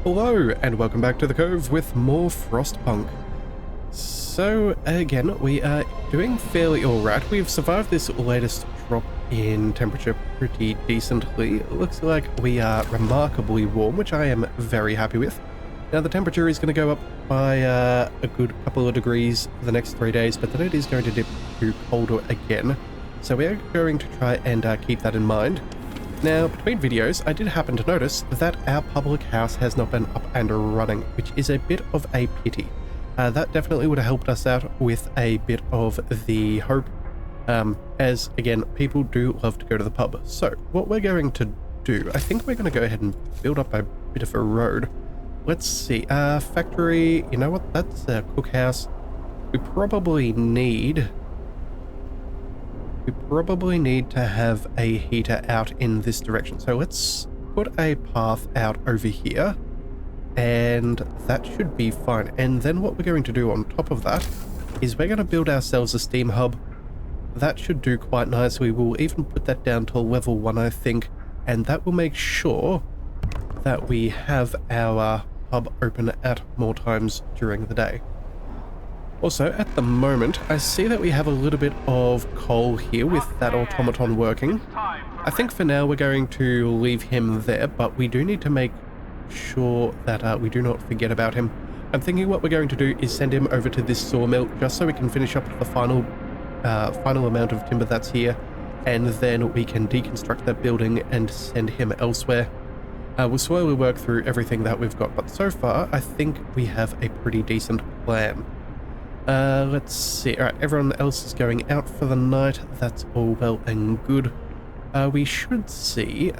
Hello and welcome back to the Cove with more Frostpunk. So again, we are doing fairly alright. We've survived this latest drop in temperature pretty decently. It looks like we are remarkably warm, which I am very happy with. Now the temperature is going to go up by a good couple of degrees for the next 3 days, but then it is going to dip to colder again. So we are going to try and keep that in mind. Now, between videos, I did happen to notice that our public house has not been up and running, which is a bit of a pity. That definitely would have helped us out with a bit of the hope, as, again, people do love to go to the pub. So, what we're going to do, I think we're going to go ahead and build up a bit of a road. Let's see, factory, you know what, that's a cookhouse. We probably need to have a heater out in this direction. So let's put a path out over here, and that should be fine. And then what we're going to do on top of that is we're going to build ourselves a steam hub. That should do quite nicely. We'll even put that down to level 1, I think, and that will make sure that we have our hub open at more times during the day. Also, at the moment, I see that we have a little bit of coal here with that automaton working. I think for now we're going to leave him there, but we do need to make sure that we do not forget about him. I'm thinking what we're going to do is send him over to this sawmill just so we can finish up the final amount of timber that's here, and then we can deconstruct that building and send him elsewhere. We'll slowly work through everything that we've got, but so far I think we have a pretty decent plan. Let's see. Alright, everyone else is going out for the night. That's all well and good. We should see.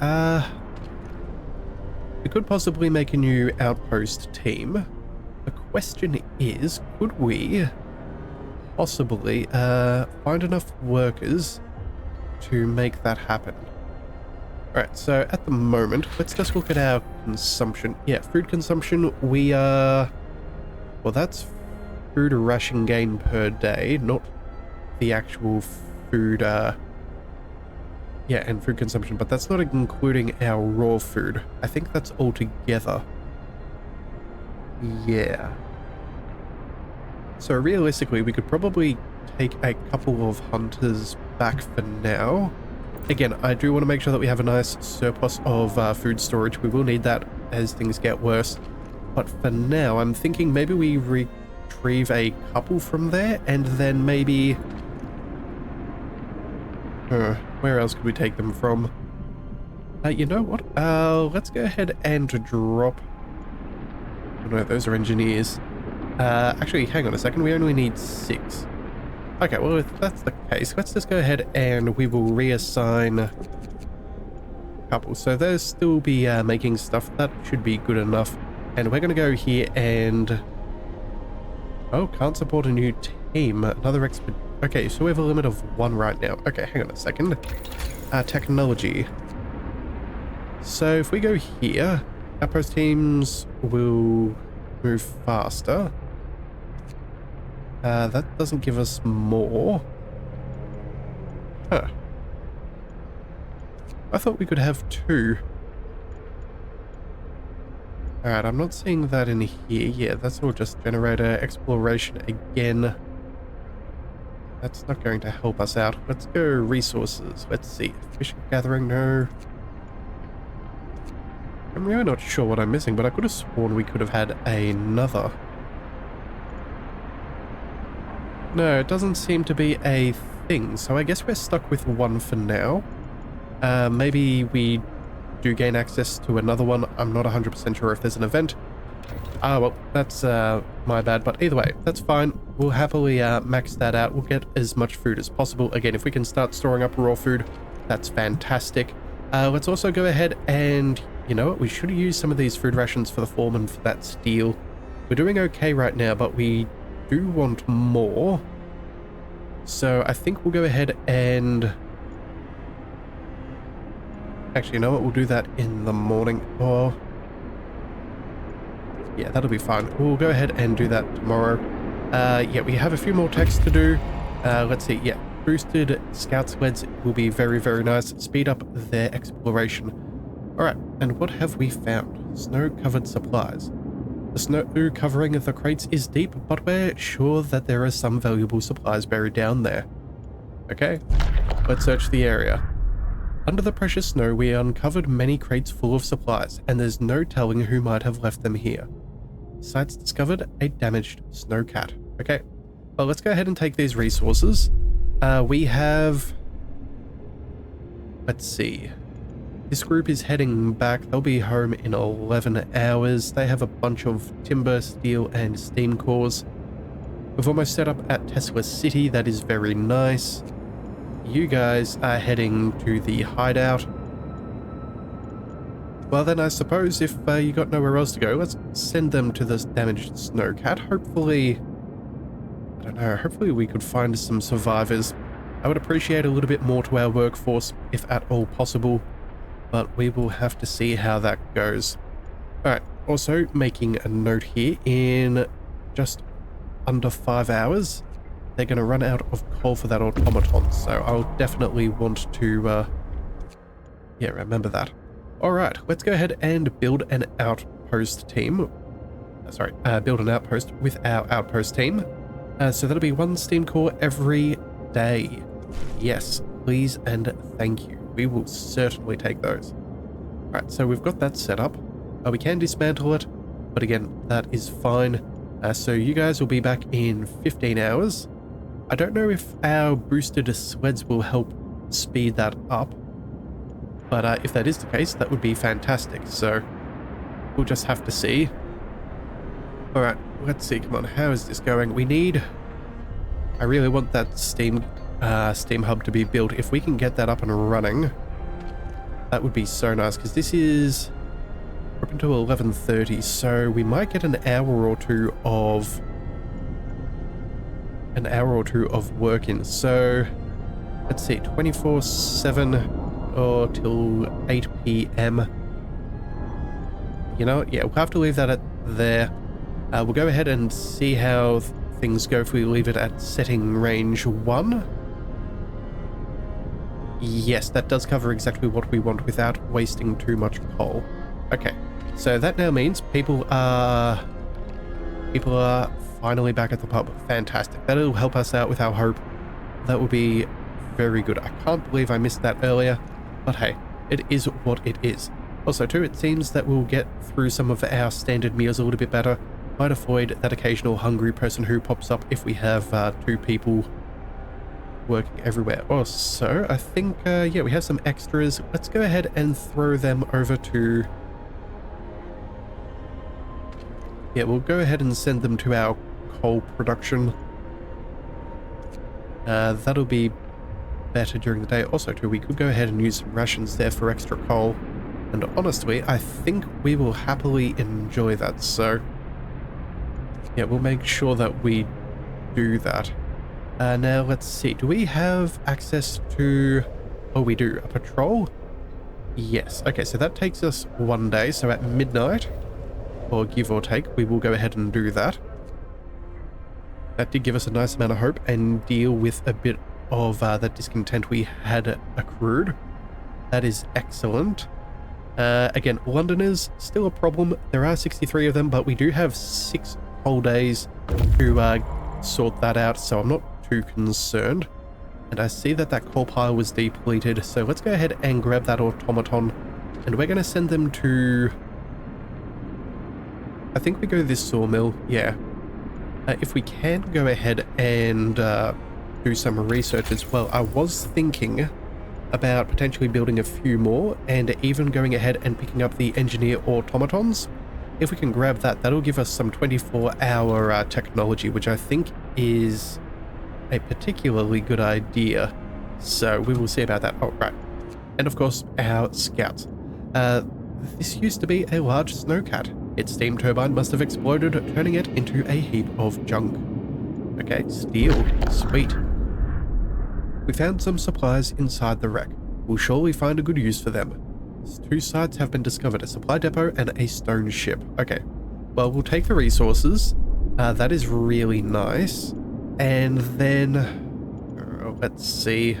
We could possibly make a new outpost team. The question is, could we possibly find enough workers to make that happen? Alright, so at the moment, let's just look at our consumption. Yeah, food consumption, we are... well, that's food ration gain per day, not the actual food, yeah, and food consumption, but that's not including our raw food. I think that's all together. Yeah. So realistically, we could probably take a couple of hunters back for now. Again, I do want to make sure that we have a nice surplus of food storage. We will need that as things get worse. But for now, I'm thinking maybe we retrieve a couple from there, and then maybe where else could we take them from? You know what, let's go ahead and drop... oh no, those are engineers. Actually, hang on a second, we only need 6. Okay, well, if that's the case, let's just go ahead and we will reassign a couple. So they'll still be making stuff. That should be good enough. And we're going to go here and... oh, can't support a new team. Another expert. Okay, so we have a limit of 1 right now. Okay, hang on a second. Technology. So if we go here, outpost teams will move faster. That doesn't give us more. Huh. I thought we could have 2. Alright, I'm not seeing that in here. Yeah, that's all just generator exploration again. That's not going to help us out. Let's go resources. Let's see. Fishing, gathering, no. I'm really not sure what I'm missing, but I could have sworn we could have had another. No, it doesn't seem to be a thing, so I guess we're stuck with 1 for now. Maybe we do gain access to another one. I'm not 100% sure if there's an event. Well, that's my bad, but either way, that's fine. We'll happily max that out. We'll get as much food as possible. Again, if we can start storing up raw food, that's fantastic. Let's also go ahead and, you know what, we should use some of these food rations for the foreman for that steel. We're doing okay right now, but we do want more. So I think we'll go ahead and... actually, you know what? We'll do that in the morning. Or... yeah, that'll be fine. We'll go ahead and do that tomorrow. Yeah, we have a few more techs to do. Let's see. Yeah, boosted scout sleds will be very, very nice. Speed up their exploration. All right, and what have we found? Snow-covered supplies. The snow covering of the crates is deep, but we're sure that there are some valuable supplies buried down there. Okay, let's search the area. Under the precious snow, we uncovered many crates full of supplies, and there's no telling who might have left them here. Sites discovered a damaged snowcat. Okay, well, let's go ahead and take these resources. We have... Let's see. This group is heading back. They'll be home in 11 hours. They have a bunch of timber, steel, and steam cores. We've almost set up at Tesla City. That is very nice. You guys are heading to the hideout. Well then, I suppose if you got nowhere else to go, let's send them to this damaged snowcat. Hopefully, I don't know, hopefully we could find some survivors. I would appreciate a little bit more to our workforce, if at all possible, but we will have to see how that goes. Alright, also making a note here, in just under 5 hours, they're going to run out of coal for that automaton, so I'll definitely want to, remember that. Alright, let's go ahead and build an outpost team. Build an outpost with our outpost team. So that'll be 1 steam core every day. Yes, please and thank you. We will certainly take those. Alright, so we've got that set up. We can dismantle it, but again, that is fine. So you guys will be back in 15 hours. I don't know if our boosted sleds will help speed that up, but if that is the case, that would be fantastic. So we'll just have to see. Alright, let's see. Come on, how is this going? I really want that steam hub to be built. If we can get that up and running, that would be so nice, because this is up until 11:30, so we might get an hour or two of work in. So let's see, 24/7 or till 8 p.m. You know, yeah, we'll have to leave that at there. We'll go ahead and see how things go if we leave it at setting range 1. Yes, that does cover exactly what we want without wasting too much coal. Okay, so that now means people are finally back at the pub. Fantastic. That'll help us out with our hope. That will be very good. I can't believe I missed that earlier, but hey, it is what it is. Also too, it seems that we'll get through some of our standard meals a little bit better. Might avoid that occasional hungry person who pops up if we have 2 people working everywhere. Also, I think, yeah, we have some extras. Let's go ahead and throw them over to... Yeah, we'll go ahead and send them to our coal production. That'll be better during the day. Also, too, we could go ahead and use some rations there for extra coal. And honestly, I think we will happily enjoy that. So, yeah, we'll make sure that we do that. Now, let's see. Do we have access to... Oh, we do. A patrol? Yes. Okay, so that takes us 1 day. So at midnight, or give or take, we will go ahead and do that. That did give us a nice amount of hope and deal with a bit of that discontent we had accrued. That is excellent. Again, Londoners, still a problem. There are 63 of them, but we do have 6 whole days to sort that out, so I'm not too concerned. And I see that that coal pile was depleted, so let's go ahead and grab that automaton, and we're going to send them to... I think we go this sawmill, yeah. If we can go ahead and do some research as well. I was thinking about potentially building a few more and even going ahead and picking up the engineer automatons. If we can grab that, that'll give us some 24-hour technology, which I think is a particularly good idea. So we will see about that. Oh, right. And of course, our scouts. This used to be a large snowcat. Its steam turbine must have exploded, turning it into a heap of junk. Okay, steel. Sweet. We found some supplies inside the wreck. We'll surely find a good use for them. 2 sites have been discovered, a supply depot and a stone ship. Okay, well, we'll take the resources. That is really nice. And then, let's see.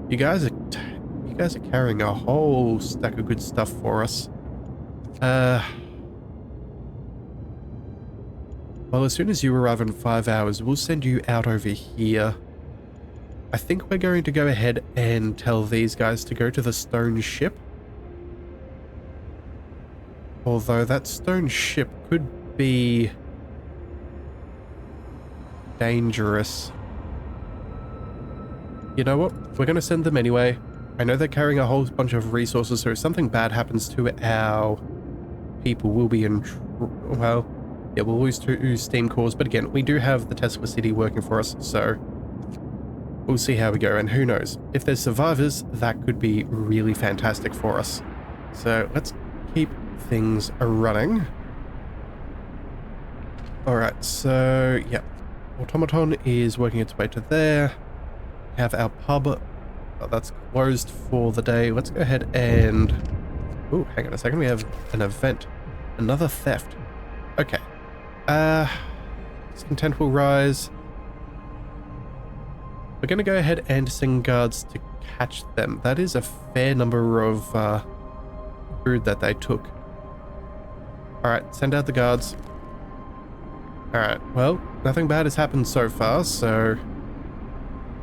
You guys are carrying a whole stack of good stuff for us. Well, as soon as you arrive in 5 hours, we'll send you out over here. I think we're going to go ahead and tell these guys to go to the stone ship. Although that stone ship could be dangerous. You know what? We're going to send them anyway. I know they're carrying a whole bunch of resources, so if something bad happens to our people, we'll be in well, yeah, we'll lose 2 steam cores, but again, we do have the Tesla City working for us, so we'll see how we go, and who knows? If there's survivors, that could be really fantastic for us. So let's keep things running. Alright, so, yeah. Automaton is working its way to there. We have our pub. Oh, that's closed for the day. Let's go ahead and... Oh, hang on a second. We have an event. Another theft. Okay. Discontent will rise. We're going to go ahead and send guards to catch them. That is a fair number of food that they took. Alright, send out the guards. Alright, well, nothing bad has happened so far, so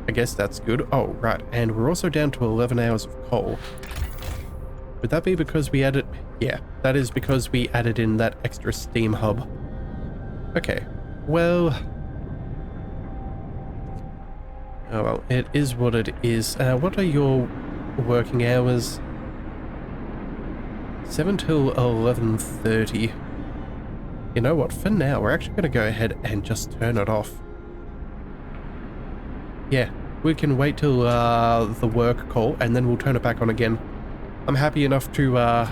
I guess that's good. Oh, right, and we're also down to 11 hours of coal. Would that be because we added... Yeah, that is because we added in that extra steam hub. Okay, well... Oh well, it is what it is. What are your working hours? 7 till 11:30. You know what, for now, we're actually going to go ahead and just turn it off. Yeah, we can wait till the work call, and then we'll turn it back on again. I'm happy enough to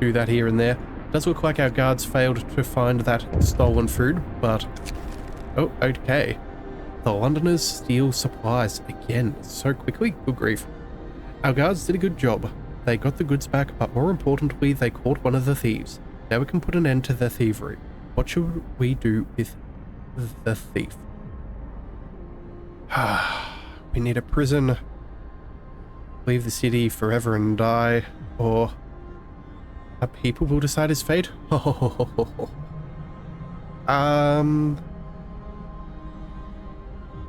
do that here and there. Does look like our guards failed to find that stolen food, but... Oh, okay. The Londoners steal supplies again so quickly. Good grief. Our guards did a good job. They got the goods back, but more importantly, they caught one of the thieves. Now we can put an end to their thievery. What should we do with the thief? We need a prison. Leave the city forever and die, or a people will decide his fate.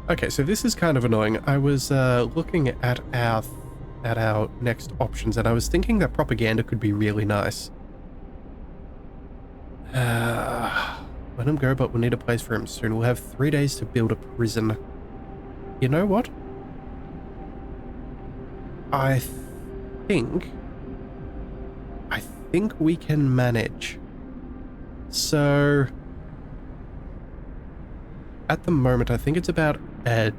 Okay, so this is kind of annoying. I was looking at our next options, and I was thinking that propaganda could be really nice. Let him go, but we'll need a place for him soon. We'll have 3 days to build a prison. You know what? I think we can manage. So at the moment, I think it's about a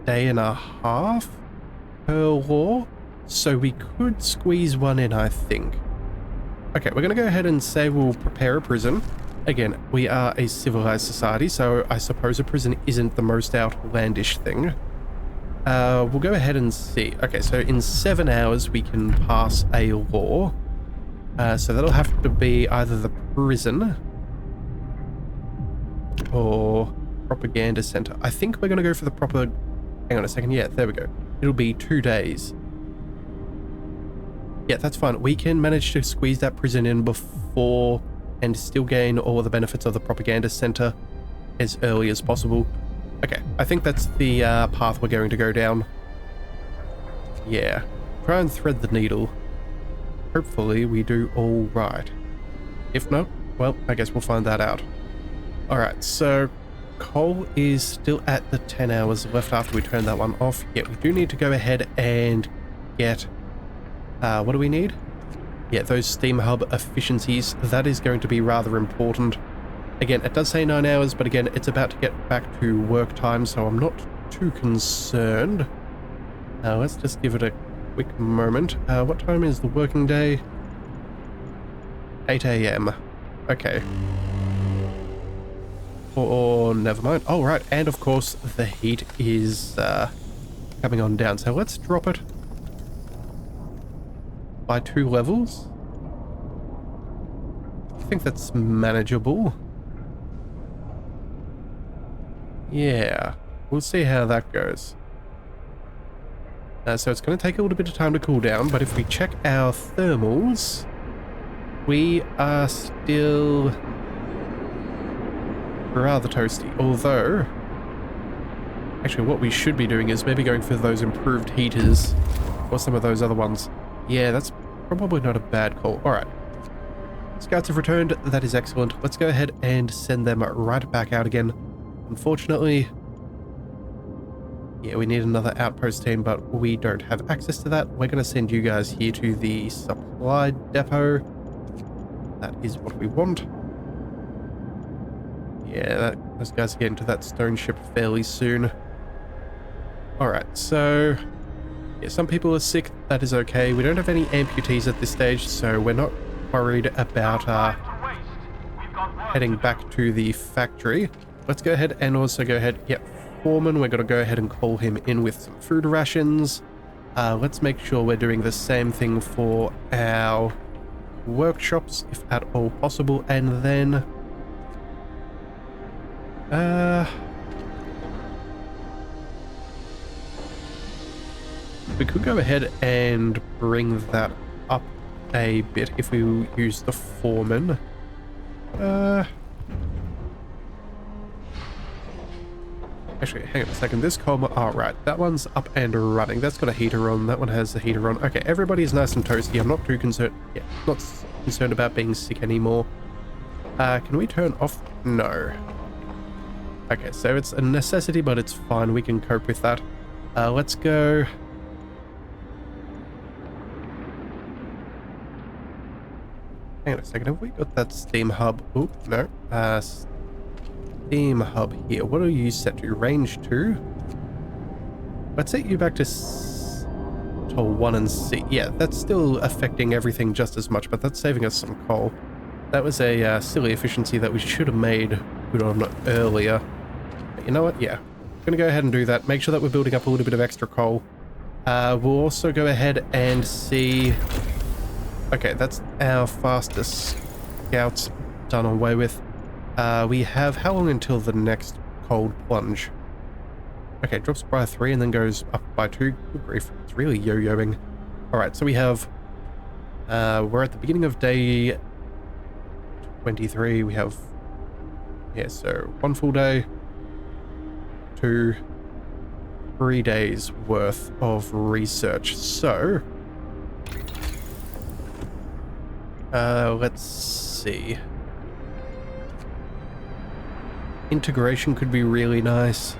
day and a half per law. So we could squeeze one in, I think. Okay, we're going to go ahead and say we'll prepare a prison. Again, we are a civilized society, so I suppose a prison isn't the most outlandish thing. We'll go ahead and see. Okay, so in 7 hours we can pass a law. So that'll have to be either the prison or propaganda center. I think we're going to go for the proper... Hang on a second. Yeah, there we go. It'll be 2 days. Yeah, that's fine. We can manage to squeeze that prison in before and still gain all of the benefits of the propaganda center as early as possible. Okay, I think that's the path we're going to go down. Yeah, try and thread the needle. Hopefully we do all right. If not, well, I guess we'll find that out. Alright, so coal is still at the 10 hours left after we turn that one off. Yeah, we do need to go ahead and get... what do we need? Yeah, those steam hub efficiencies. That is going to be rather important. Again, it does say 9 hours, but again, it's about to get back to work time, so I'm not too concerned. Let's just give it a quick moment. What time is the working day? 8 AM. Okay. Or never mind. Oh, right. And of course, the heat is coming on down. So let's drop it by 2 levels. I think that's manageable. Yeah, we'll see how that goes. So it's going to take a little bit of time to cool down, but if we check our thermals... we are still rather toasty, although actually what we should be doing is maybe going for those improved heaters or some of those other ones. Yeah, that's probably not a bad call. All right. Scouts have returned. That is excellent. Let's go ahead and send them right back out again. Unfortunately, yeah, we need another outpost team, but we don't have access to that. We're going to send you guys here to the supply depot. That is what we want. Yeah, those guys are getting to that stone ship fairly soon. Alright, so yeah, some people are sick. That is okay. We don't have any amputees at this stage, so we're not worried about heading back to the factory. Let's go ahead and also go ahead. Yep, Foreman, we're going to go ahead and call him in with some food rations. Let's make sure we're doing the same thing for our workshops, if at all possible, and then we could go ahead and bring that up a bit if we use the Foreman. Actually, hang on a second. This coal... Oh, right. That one's up and running. That's got a heater on. That one has a heater on. Okay, everybody's nice and toasty. I'm not too concerned... Yeah, not concerned about being sick anymore. Can we turn off? No. Okay, so it's a necessity, but it's fine. We can cope with that. Let's go... Hang on a second. Have we got that steam hub? Oh, no. Steam hub here. What are you set to? Range 2? Let's set you back to 1 and C. Yeah, that's still affecting everything just as much, but that's saving us some coal. That was a silly efficiency that we should have made good on earlier. But you know what? Yeah. I'm gonna go ahead and do that. Make sure that we're building up a little bit of extra coal. We'll also go ahead and see... Okay, that's our fastest scouts done away with. We have how long until the next cold plunge? Okay, drops by 3 and then goes up by 2. Good grief, it's really yo-yoing. Alright, so we have... we're at the beginning of day 23. We have... Yeah, so 1 full day. 2... 3 days worth of research. So... let's see. Integration could be really nice.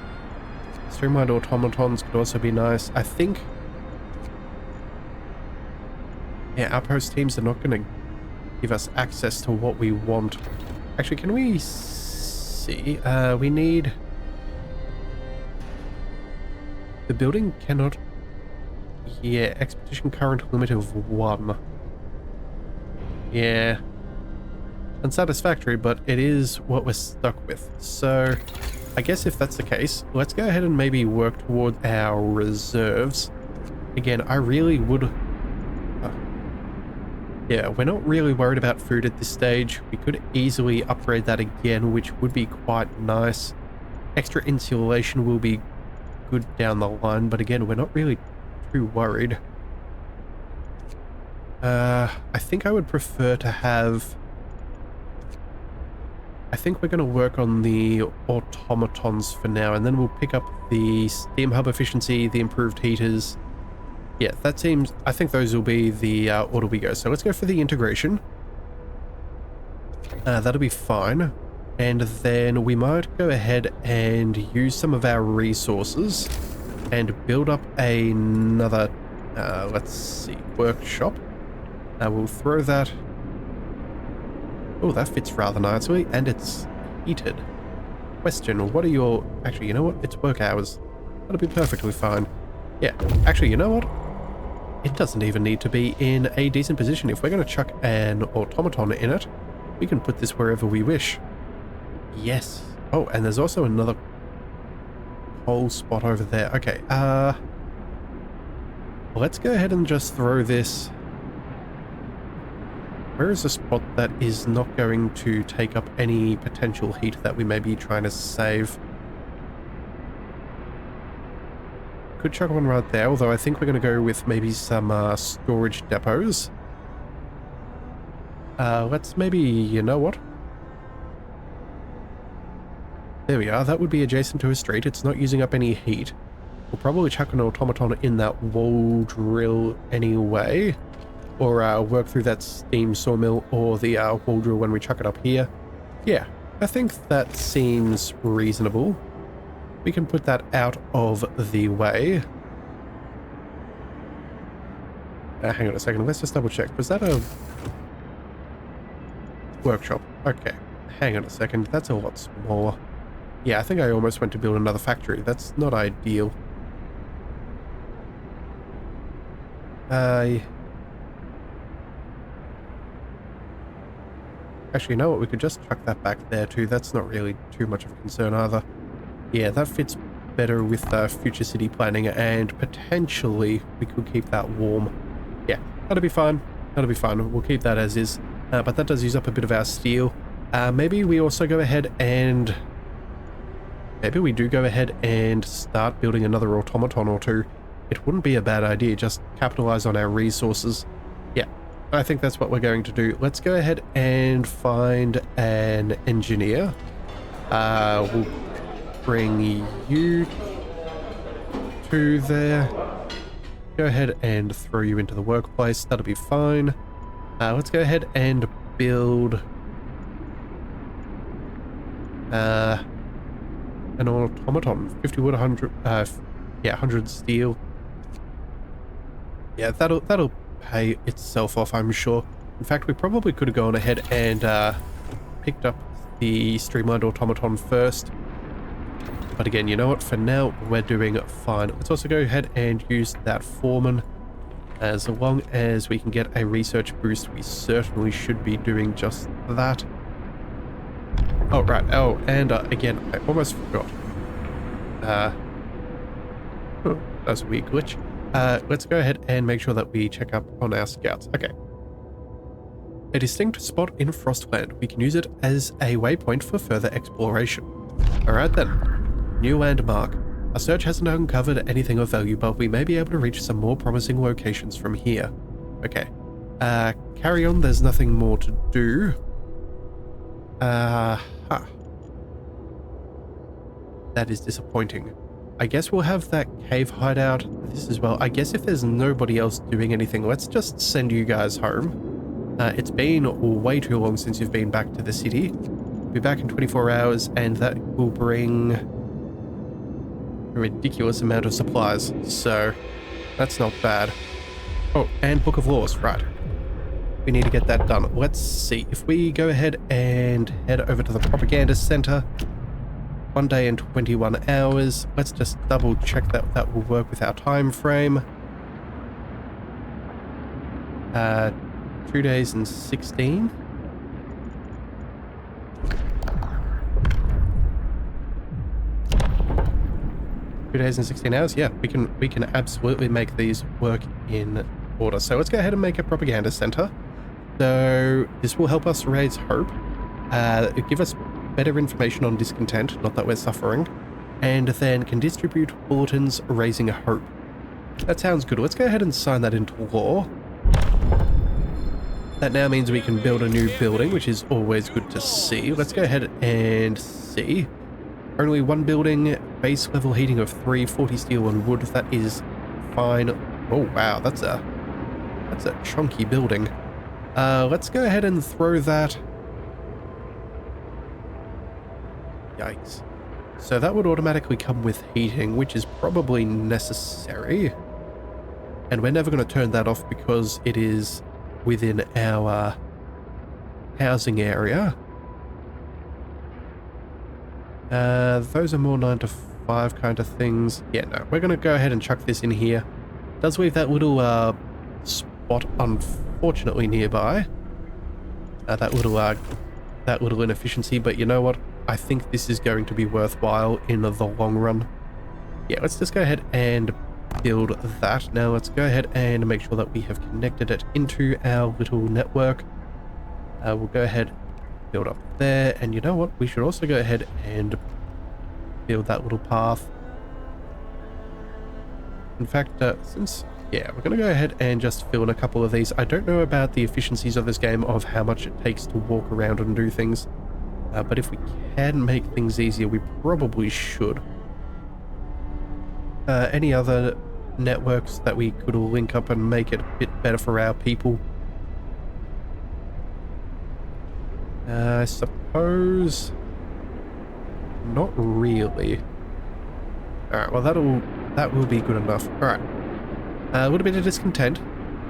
Streamlined automatons could also be nice. I think... Yeah, outpost teams are not going to give us access to what we want. Actually, can we see? We need... The building cannot... Yeah, expedition current limit of 1. Yeah. Unsatisfactory, but it is what we're stuck with. So, I guess if that's the case, let's go ahead and maybe work toward our reserves. Again, I really would... yeah, we're not really worried about food at this stage. We could easily upgrade that again, which would be quite nice. Extra insulation will be good down the line, but again, we're not really too worried. I think I would prefer to have... I think we're going to work on the automatons for now, and then we'll pick up the steam hub efficiency, the improved heaters. Yeah, that seems... I think those will be the order we go. So let's go for the integration. That'll be fine. And then we might go ahead and use some of our resources and build up another, let's see, workshop. We'll throw that... Oh, that fits rather nicely, and it's heated. Question, what are your... Actually, you know what? It's work hours. That'll be perfectly fine. Yeah, actually, you know what? It doesn't even need to be in a decent position. If we're going to chuck an automaton in it, we can put this wherever we wish. Yes. Oh, and there's also another coal spot over there. Okay, let's go ahead and just throw this... Where is a spot that is not going to take up any potential heat that we may be trying to save? Could chuck one right there, although I think we're going to go with maybe some storage depots. Let's maybe, you know what? There we are. That would be adjacent to a street. It's not using up any heat. We'll probably chuck an automaton in that wall drill anyway. Or work through that steam sawmill or the wall drill when we chuck it up here. Yeah, I think that seems reasonable. We can put that out of the way. Hang on a second. Let's just double check. Was that a workshop? Okay. Hang on a second. That's a lot smaller. Yeah, I think I almost went to build another factory. That's not ideal. Actually, you know what? We could just chuck that back there too. That's not really too much of a concern either. Yeah, that fits better with future city planning, and potentially we could keep that warm. Yeah, that'll be fine. That'll be fine. We'll keep that as is. But that does use up a bit of our steel. Maybe we also go ahead and... Maybe we do go ahead and start building another automaton or two. It wouldn't be a bad idea. Just capitalize on our resources. Yeah, I think that's what we're going to do. Let's go ahead and find an engineer. We'll bring you to there. Go ahead and throw you into the workplace. That'll be fine. Let's go ahead and build an automaton. 50 wood, 100 100 steel. Yeah, that'll pay itself off, I'm sure. In fact, we probably could have gone ahead and picked up the streamlined automaton first. But again, you know what? For now, we're doing fine. Let's also go ahead and use that foreman. As long as we can get a research boost, we certainly should be doing just that. Oh, right. Oh, and again, I almost forgot. Oh, that was a weird glitch. Let's go ahead and make sure that we check up on our scouts. Okay. A distinct spot in Frostland. We can use it as a waypoint for further exploration. Alright then. New landmark. Our search hasn't uncovered anything of value, but we may be able to reach some more promising locations from here. Okay. Carry on. There's nothing more to do. That is disappointing. I guess we'll have that cave hideout this as well. I guess if there's nobody else doing anything, let's just send you guys home. It's been way too long since you've been back to the city. We'll be back in 24 hours, and that will bring a ridiculous amount of supplies. So that's not bad. Oh, and Book of Laws, right. We need to get that done. Let's see. If we go ahead and head over to the Propaganda Center, 1 day and 21 hours. Let's just double check that that will work with our time frame. 2 days and 16. Two days and 16 hours. Yeah, we can absolutely make these work in order. So let's go ahead and make a propaganda center. So this will help us raise hope, give us better information on discontent, not that we're suffering, and then can distribute bulletins raising hope. That sounds good. Let's go ahead and sign that into law. That now means we can build a new building, which is always good to see. Let's go ahead and see. Only one building, base level heating of 3, 40 steel and wood. That is fine. Oh wow, that's a chunky building. Let's go ahead and throw that. Yikes. So that would automatically come with heating, which is probably necessary. And we're never going to turn that off because it is within our housing area. Those are more 9 to 5 kind of things. Yeah, no, we're going to go ahead and chuck this in here. Does leave that little spot unfortunately nearby. That little inefficiency, but you know what? I think this is going to be worthwhile in the long run. Yeah, let's just go ahead and build that. Now let's go ahead and make sure that we have connected it into our little network. We'll go ahead, build up there, and you know what? We should also go ahead and build that little path. In fact, since Yeah, we're going to go ahead and just fill in a couple of these. I don't know about the efficiencies of this game of how much it takes to walk around and do things. But if we can make things easier, we probably should. Any other networks that we could link up and make it a bit better for our people? I suppose not really. Alright, well that will be good enough. Alright. A little bit of discontent.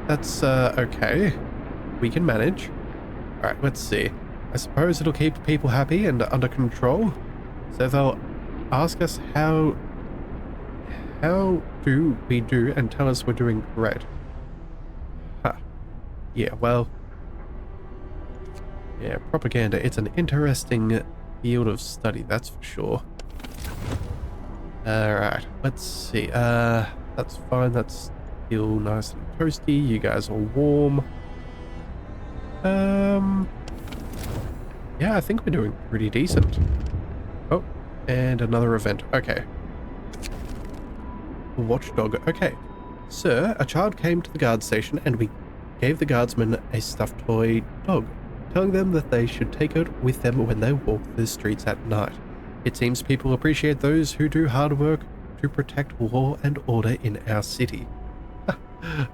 That's okay. We can manage. Alright, let's see. I suppose it'll keep people happy and under control. So they'll ask us how do we do and tell us we're doing great. Huh. Yeah, well. Yeah, propaganda. It's an interesting field of study, that's for sure. Alright, let's see. That's fine. That's still nice and toasty. You guys are warm. Yeah, I think we're doing pretty decent. Oh, and another event. Okay. Watchdog. Okay. Sir, a child came to the guard station and we gave the guardsmen a stuffed toy dog, telling them that they should take it with them when they walk the streets at night. It seems people appreciate those who do hard work to protect law and order in our city.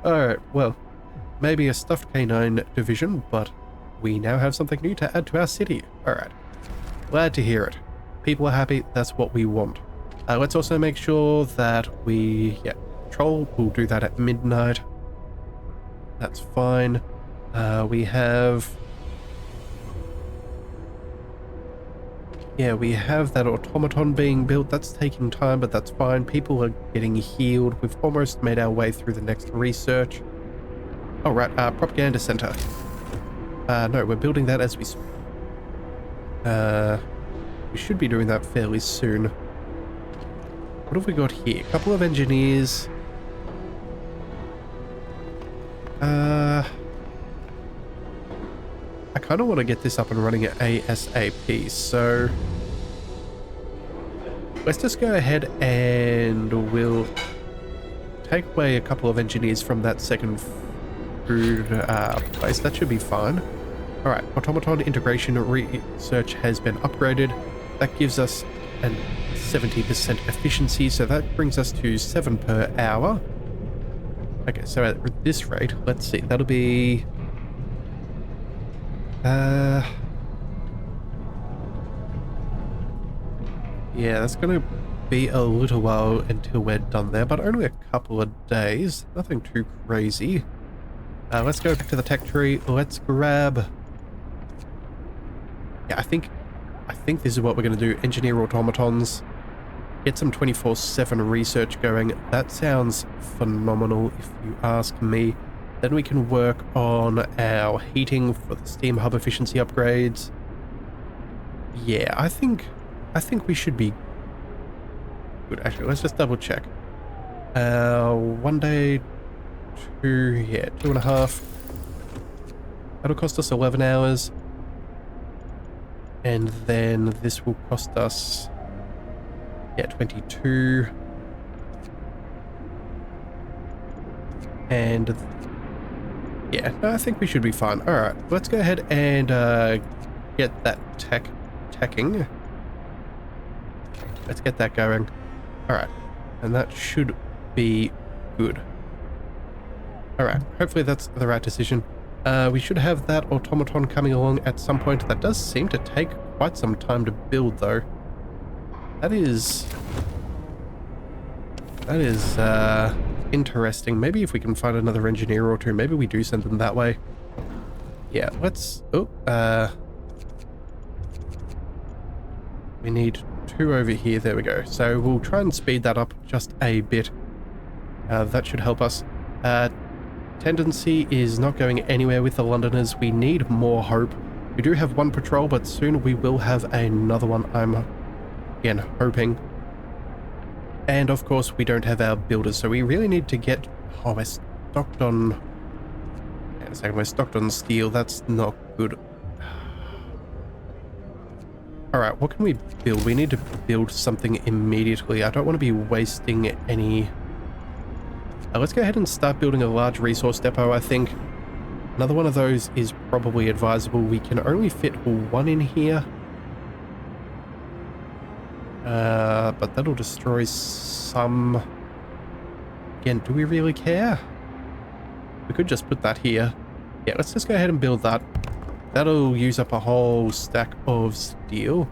Alright, well, maybe a stuffed canine division, but we now have something new to add to our city. Alright, glad to hear it. People are happy, that's what we want. Let's also make sure that we, patrol, we'll do that at midnight. That's fine. We have that automaton being built. That's taking time, but that's fine. People are getting healed. We've almost made our way through the next research. Oh, right, propaganda center. No, we're building that as we speak. We should be doing that fairly soon. What have we got here? A couple of engineers. I kind of want to get this up and running at ASAP, so let's just go ahead and we'll take away a couple of engineers from that second food place. That should be fine. Alright, automaton integration research has been upgraded. That gives us a 70% efficiency, so that brings us to 7 per hour. Okay, so at this rate, let's see, that'll be yeah, that's gonna be a little while until we're done there, but only a couple of days. Nothing too crazy. Let's go back to the tech tree. Let's grab... Yeah, I think this is what we're gonna do. Engineer automatons. Get some 24/7 research going. That sounds phenomenal if you ask me. Then we can work on our heating for the steam hub efficiency upgrades. Yeah, I think we should be good. Actually, let's just double check. 1 day, 2.5. That'll cost us 11 hours. And then this will cost us 22. And yeah, no, I think we should be fine. Alright, let's go ahead and get that teching. Let's get that going. Alright, and that should be good. Alright, hopefully that's the right decision. We should have that automaton coming along at some point. That does seem to take quite some time to build, though. That is interesting. Maybe if we can find another engineer or two, maybe we do send them that way. Yeah, let's... we need 2 over here. There we go. So we'll try and speed that up just a bit. That should help us. Tendency is not going anywhere with the Londoners. We need more hope. We do have 1 patrol, but soon we will have another one, I'm again hoping. And of course we don't have our builders, so we really need to get... Oh, we're stocked on... Hang on a second, we're stocked on steel. That's not good. Alright, what can we build? We need to build something immediately. I don't want to be wasting any Let's go ahead and start building a large resource depot, I think. Another one of those is probably advisable. We can only fit one in here. But that'll destroy some... Again, do we really care? We could just put that here. Yeah, let's just go ahead and build that. That'll use up a whole stack of steel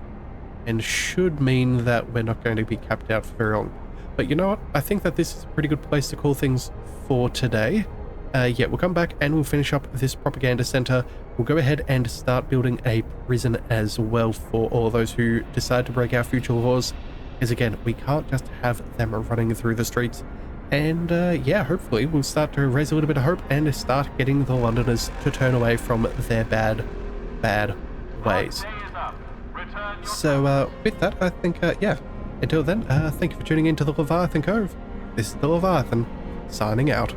and should mean that we're not going to be capped out for very long. But you know what? I think that this is a pretty good place to call things for today. Yeah, we'll come back and we'll finish up this propaganda center. We'll go ahead and start building a prison as well for all those who decide to break our future laws. Because again, we can't just have them running through the streets. And yeah, hopefully we'll start to raise a little bit of hope and start getting the Londoners to turn away from their bad ways. So with that, I think, yeah, until then, thank you for tuning in to the Leviathan Cove. This is the Leviathan, signing out.